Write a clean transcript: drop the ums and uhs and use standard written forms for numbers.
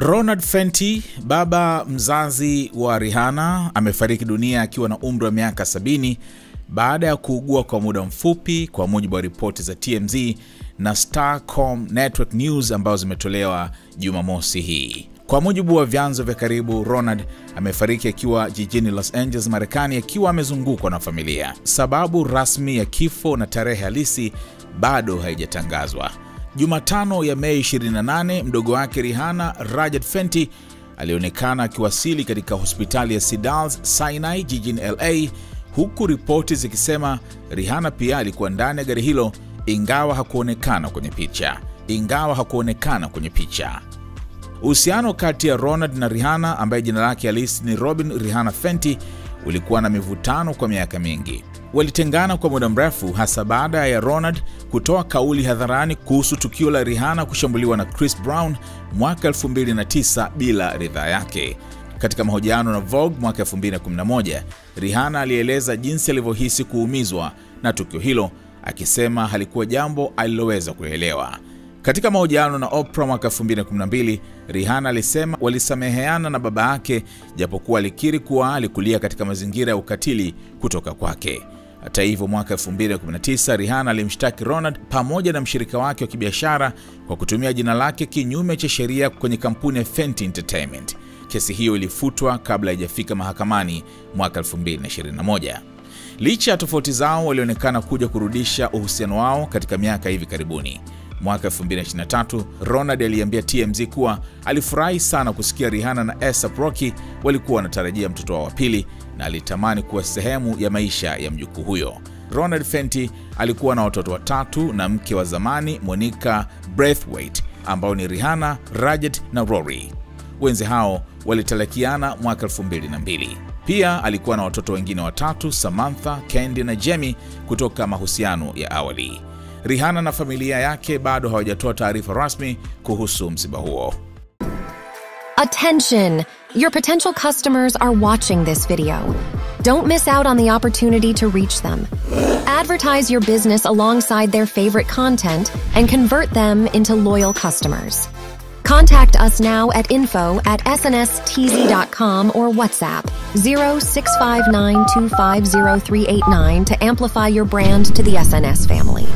Ronald Fenty, baba mzazi wa Rihanna, amefariki dunia akiwa na umri wa miaka 70 baada ya kuugua kwa muda mfupi, kwa mujibu wa ripoti za TMZ na Starcom Network News ambazo zimetolewa Jumamosi hii. Kwa mujibu wa vyanzo vya karibu, Ronald amefariki akiwa jijini Los Angeles, Marekani, akiwa amezungukwa na familia. Sababu rasmi ya kifo na tarehe halisi bado haijatangazwa. Jumatano ya Mei 28, mdogo wake Rihanna, Rajat Fenty, alionekana akiwasili katika hospitali ya Cedars Sinai jijini LA, huku ripoti zikisema Rihanna pia alikuwa ndani ya gari hilo, ingawa hakuonekana kwenye picha. Uhusiano kati ya Ronald na Rihanna, ambaye jina lake halisi ni Robin Rihanna Fenty, ulikuwa na mivutano kwa miaka mingi. Walitengana kwa muda mrefu, hasa baada ya Ronald kutoa kauli hadharani kuhusu tukio la Rihanna kushambuliwa na Chris Brown mwaka 2009 bila ridhaa yake. Katika mahojiano na Vogue mwaka 2011, Rihanna alieleza jinsi alivyohisi kuumizwa na tukio hilo, akisema halikuwa jambo aliloweza kuelewa. Katika mahojiano na Oprah mwaka 2012, Rihanna alisema walisameheana na baba yake, japokuwa alikiri kuwa alikulia katika mazingira ya ukatili kutoka kwake. Hata hivyo, mwaka 2019 Rihanna alimshtaki Ronald pamoja na mshirika wake wa kibiashara kwa kutumia jina lake kinyume cha sheria kwenye kampuni ya Fenty Entertainment. Kesi hiyo ilifutwa kabla haijafika mahakamani mwaka 2021. Licha ya tofauti zao, walionekana kuja kurudisha uhusiano wao katika miaka hivi karibuni. Mwaka 2023, Ronald aliambia TMZ kuwa alifurahi sana kusikia Rihanna na A$AP Rocky walikuwa wanatarajia mtoto wao wa pili, na alitamani kuwa sehemu ya maisha ya mjukuu huyo. Ronald Fenty alikuwa na watoto watatu na mke wa zamani, Monica Braithwaite, ambao ni Rihanna, Rajat na Rory. Wenzi hao walitalakiana mwaka 2002. Pia alikuwa na watoto wengine watatu, Samantha, Candy na Jamie, kutoka mahusiano ya awali. Rihanna na familia yake bado hawajatoa taarifa rasmi kuhusu msiba huo. Attention! Your potential customers are watching this video. Don't miss out on the opportunity to reach them. Advertise your business alongside their favorite content and convert them into loyal customers. Contact us now at info@snstz.com or WhatsApp 0659250389 to amplify your brand to the SNS family.